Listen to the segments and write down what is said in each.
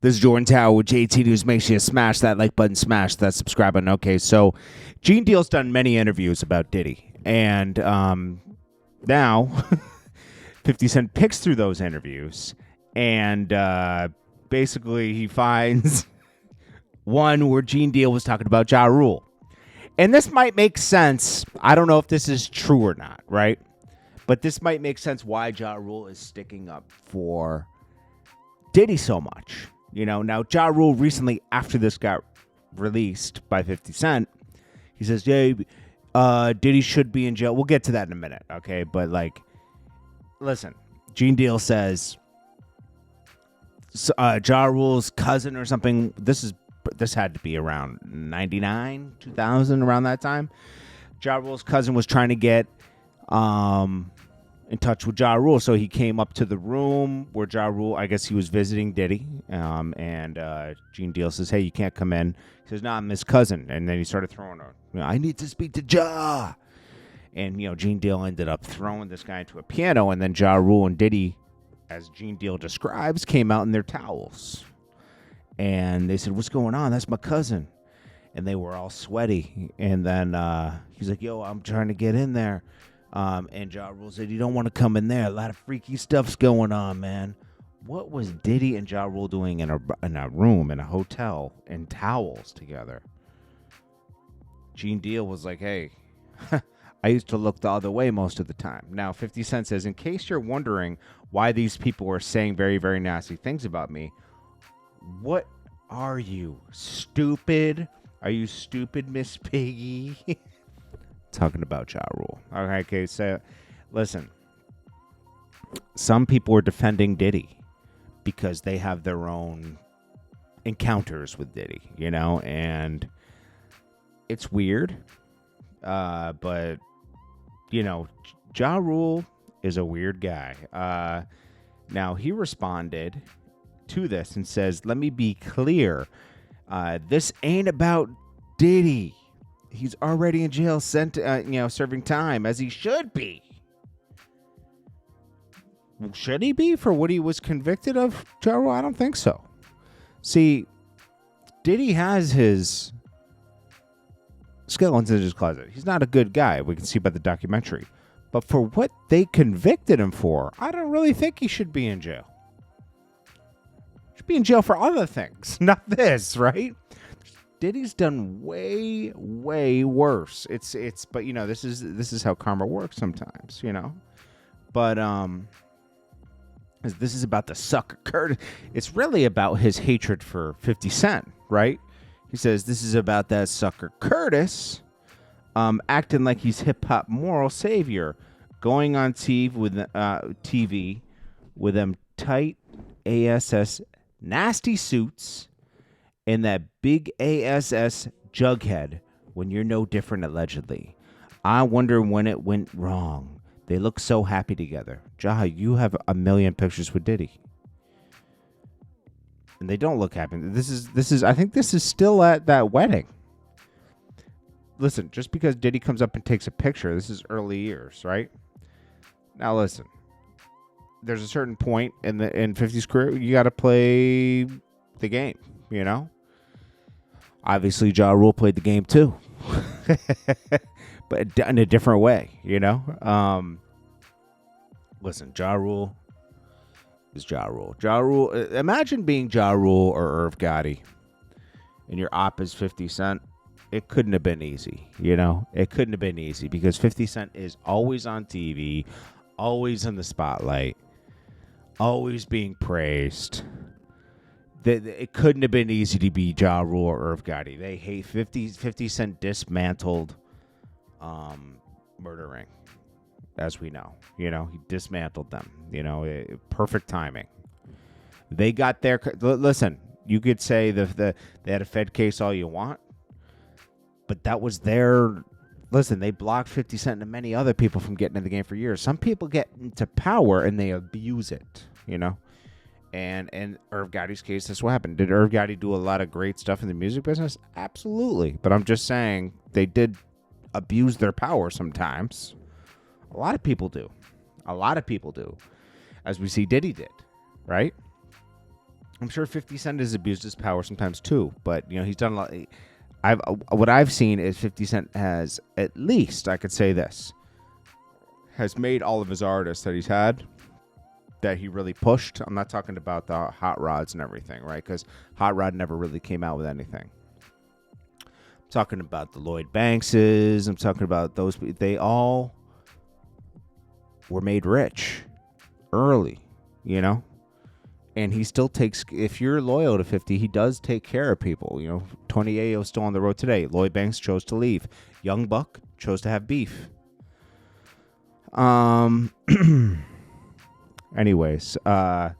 This is Jordan Tower with JT News. Make sure you smash that like button, smash that subscribe button. Okay, so Gene Deal's done many interviews about Diddy. And now 50 Cent picks through those interviews. And basically he finds one where Gene Deal was talking about Ja Rule. And this might make sense. I don't know if this is true or not, right? But this might make sense why Ja Rule is sticking up for Diddy so much. You know, now Ja Rule recently, after this got released by 50 Cent, he says, yeah, Diddy should be in jail. We'll get to that in a minute, okay? But, like, listen, Gene Deal says Ja Rule's cousin or something, this had to be around 99, 2000, around that time. Ja Rule's cousin was trying to get in touch with Ja Rule, so he came up to the room where Ja Rule, I guess he was visiting Diddy, and Gene Deal says, hey, you can't come in. He says, nah, I'm his cousin. And then he started throwing I need to speak to Ja. And, Gene Deal ended up throwing this guy into a piano, and then Ja Rule and Diddy, as Gene Deal describes, came out in their towels. And they said, what's going on? That's my cousin. And they were all sweaty. And then he's like, yo, I'm trying to get in there. And Ja Rule said, you don't want to come in there. A lot of freaky stuff's going on, man. What was Diddy and Ja Rule doing in a room, in a hotel, in towels together? Gene Deal was like, hey, I used to look the other way most of the time. Now, 50 Cent says, in case you're wondering why these people are saying very, very nasty things about me, what are you, stupid? Are you stupid, Miss Piggy? Talking about Ja Rule. Okay, so listen. Some people are defending Diddy because they have their own encounters with Diddy, and it's weird. But, Ja Rule is a weird guy. Now, he responded to this and says, let me be clear. This ain't about Diddy. He's already in jail, serving time, as he should be. Should he be for what he was convicted of, Ja Rule? I don't think so. See, Diddy has his skeletons in his closet. He's not a good guy. We can see by the documentary. But for what they convicted him for, I don't really think he should be in jail. He should be in jail for other things, not this, right? Diddy's done way, way worse. But this is how karma works sometimes, But this is about the sucker Curtis. It's really about his hatred for 50 Cent, right? He says this is about that sucker Curtis, acting like he's hip hop moral savior, going on TV with them tight ASS nasty suits. And that big ASS jughead when you're no different, allegedly. I wonder when it went wrong. They look so happy together. Ja, you have a million pictures with Diddy. And they don't look happy. This is I think this is still at that wedding. Listen, just because Diddy comes up and takes a picture, this is early years, right? Now listen. There's a certain point in 50's career you got to play the game. Obviously Ja Rule played the game too, but in a different way, Listen, Ja Rule is Ja Rule. Ja Rule, imagine being Ja Rule or Irv Gotti, and your op is 50 Cent. It couldn't have been easy, It couldn't have been easy because 50 Cent is always on TV, always in the spotlight, always being praised. It couldn't have been easy to be Ja Rule or Irv Gotti. They hate 50 Cent dismantled murdering, as we know. He dismantled them. Perfect timing. They got their... Listen, you could say they had a Fed case all you want, but that was their... Listen, they blocked 50 Cent and many other people from getting in the game for years. Some people get into power and they abuse it, And in Irv Gotti's case, that's what happened. Did Irv Gotti do a lot of great stuff in the music business? Absolutely. But I'm just saying they did abuse their power sometimes. A lot of people do. As we see Diddy did, right? I'm sure 50 Cent has abused his power sometimes too, but he's done a lot. What I've seen is 50 Cent has, at least I could say this, has made all of his artists that he's had, that he really pushed. I'm not talking about the Hot Rods and everything, right? Because Hot Rod never really came out with anything. I'm talking about the Lloyd Bankses. I'm talking about those. They all were made rich early, And he still takes, if you're loyal to 50, he does take care of people. Tony Ayo's still on the road today. Lloyd Banks chose to leave. Young Buck chose to have beef. Anyways, let's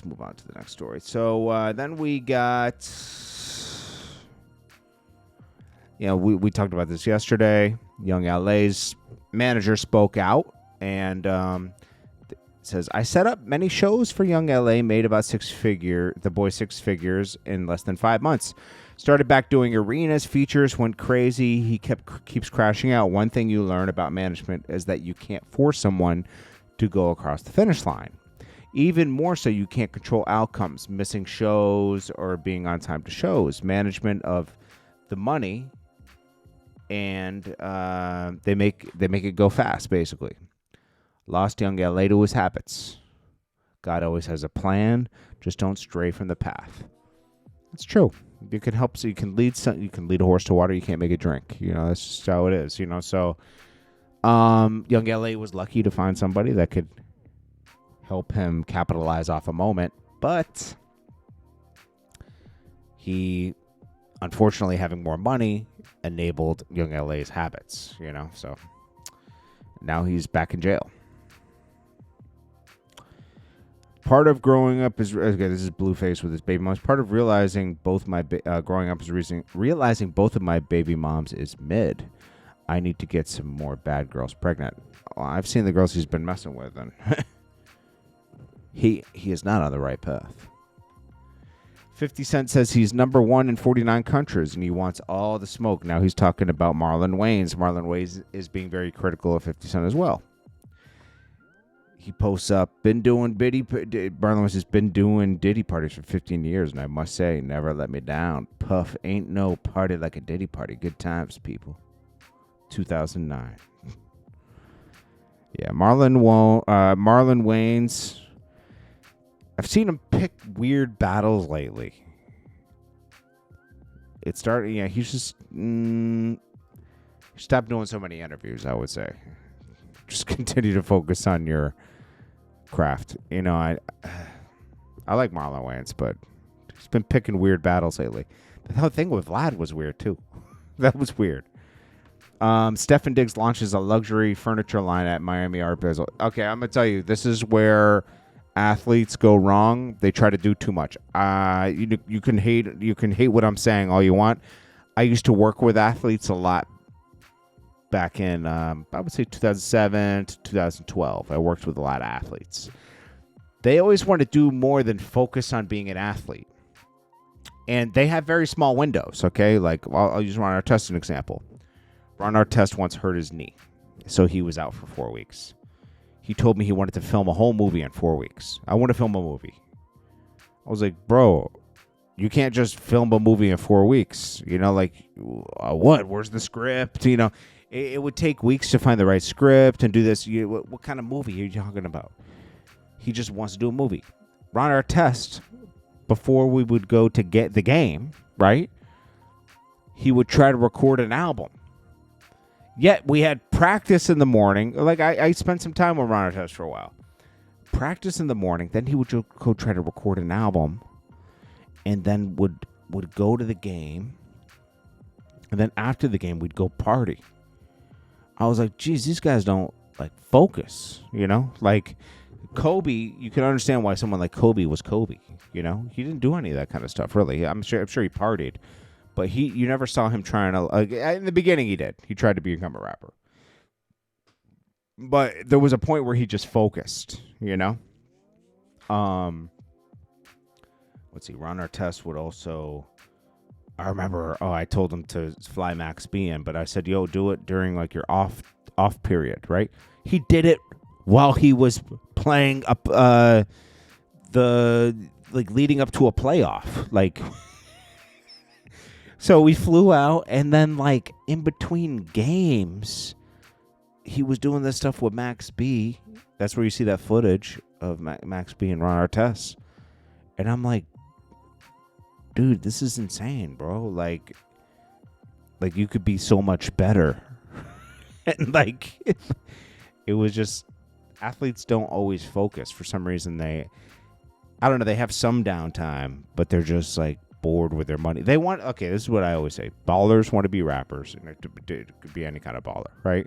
move on to the next story. So then we got, we talked about this yesterday. Young LA's manager spoke out and says, I set up many shows for Young LA, made about six figures in less than 5 months. Started back doing arenas, features, went crazy. He keeps crashing out. One thing you learn about management is that you can't force someone to go across the finish line. Even more so, you can't control outcomes, missing shows or being on time to shows. Management of the money, and they make it go fast, basically. Lost Young LA to his habits. God always has a plan. Just don't stray from the path. It's true. You can help. So you can lead a horse to water. You can't make it drink. That's just how it is. So, Young LA was lucky to find somebody that could help him capitalize off a moment, but he, unfortunately, having more money enabled Young LA's habits. So now he's back in jail. Part of growing up is, okay, this is Blueface with his baby moms. Part of realizing both my growing up is realizing both of my baby moms is mid. I need to get some more bad girls pregnant. Well, I've seen the girls he's been messing with, and he is not on the right path. 50 Cent says he's number 1 in 49 countries, and he wants all the smoke. Now he's talking about Marlon Wayans. Marlon Wayans is being very critical of 50 Cent as well. He posts up, Marlon Wayans has been doing Diddy parties for 15 years, and I must say, never let me down. Puff ain't no party like a Diddy party. Good times, people. 2009. Yeah, Marlon Wayans. I've seen him pick weird battles lately. It started, he's just stop doing so many interviews, I would say. Just continue to focus on your craft. I like Marlon Wayans, but he's been picking weird battles lately. The whole thing with Vlad was weird too. That was weird. Stefan Diggs launches a luxury furniture line at Miami Art Basel. Okay, I'm gonna tell you, this is where athletes go wrong. They try to do too much. You can hate what I'm saying all you want. I used to work with athletes a lot back in, I would say 2007 to 2012. I worked with a lot of athletes. They always want to do more than focus on being an athlete. And they have very small windows, okay? Like, I'll use Ron Artest as an example. Ron Artest once hurt his knee, so he was out for 4 weeks. He told me he wanted to film a whole movie in 4 weeks. I want to film a movie. I was like, bro, you can't just film a movie in 4 weeks. What? Where's the script? It would take weeks to find the right script and do this. What kind of movie are you talking about? He just wants to do a movie. Ron Artest, before we would go to get the game, right? He would try to record an album. Yet we had practice in the morning. Like I spent some time with Ron Artest for a while. Practice in the morning. Then he would go try to record an album. And then would go to the game. And then after the game, we'd go party. I was like, geez, these guys don't focus, like Kobe. You can understand why someone like Kobe was Kobe. He didn't do any of that kind of stuff, really. I'm sure he partied, but you never saw him trying to, in the beginning he did. He tried to become a rapper, but there was a point where he just focused, Let's see, Ron Artest would also, I remember, I told him to fly Max B in, but I said, yo, do it during your off period, right? He did it while he was playing up leading up to a playoff. Like, so we flew out, and then like in between games, he was doing this stuff with Max B. That's where you see that footage of Max B and Ron Artest. And I'm like, dude, this is insane, bro. Like you could be so much better. And like, it was just, athletes don't always focus. For some reason, I don't know, they have some downtime, but they're just like bored with their money. Okay, this is what I always say. Ballers want to be rappers, and it could be any kind of baller, right?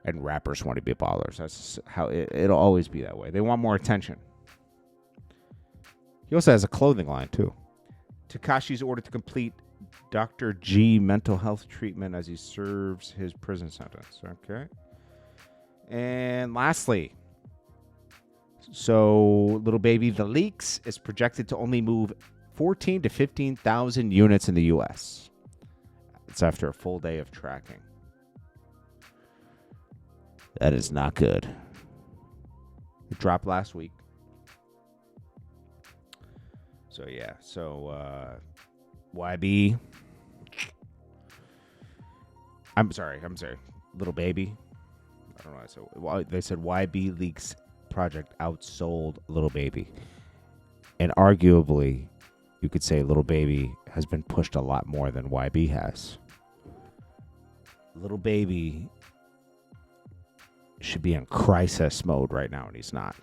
And rappers want to be ballers. That's how it'll always be that way. They want more attention. He also has a clothing line, too. Tekashi's ordered to complete Dr. G mental health treatment as he serves his prison sentence. Okay. And lastly, so Little Baby The Leaks is projected to only move 14 to 15,000 units in the U.S. It's after a full day of tracking. That is not good. It dropped last week. So, yeah. So, YB. I'm sorry. Little Baby. I don't know. So they said YB Leaks project outsold Little Baby. And arguably, you could say Little Baby has been pushed a lot more than YB has. Little Baby should be in crisis mode right now, and he's not.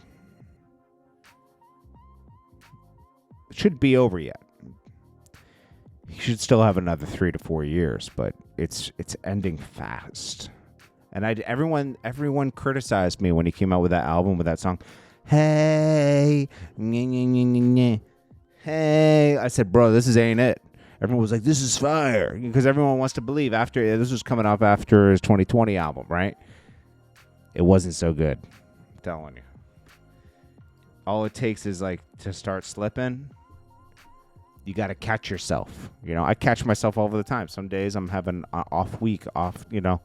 It shouldn't be over yet. He should still have another 3 to 4 years, but it's ending fast. And everyone criticized me when he came out with that album, with that song. Hey, nye, nye, nye, nye, nye. Hey, I said, bro, this ain't it. Everyone was like, this is fire, because everyone wants to believe this was coming off after his 2020 album, right? It wasn't so good. I'm telling you. All it takes is like to start slipping. You got to catch yourself. You know, I catch myself all the time. Some days I'm having an off week, you know.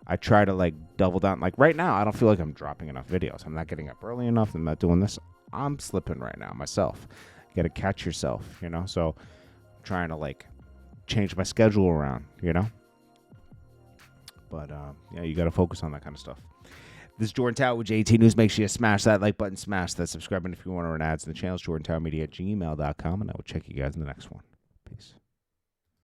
I try to like double down. Like right now, I don't feel like I'm dropping enough videos. I'm not getting up early enough. I'm not doing this. I'm slipping right now myself. You got to catch yourself, you know. So I'm trying to like change my schedule around, you know. But yeah, you got to focus on that kind of stuff. This is Jordan Tower with JT News. Make sure you smash that like button, smash that subscribe button if you want to run ads in the channel. JordanTowermedia@gmail.com, and I will check you guys in the next one.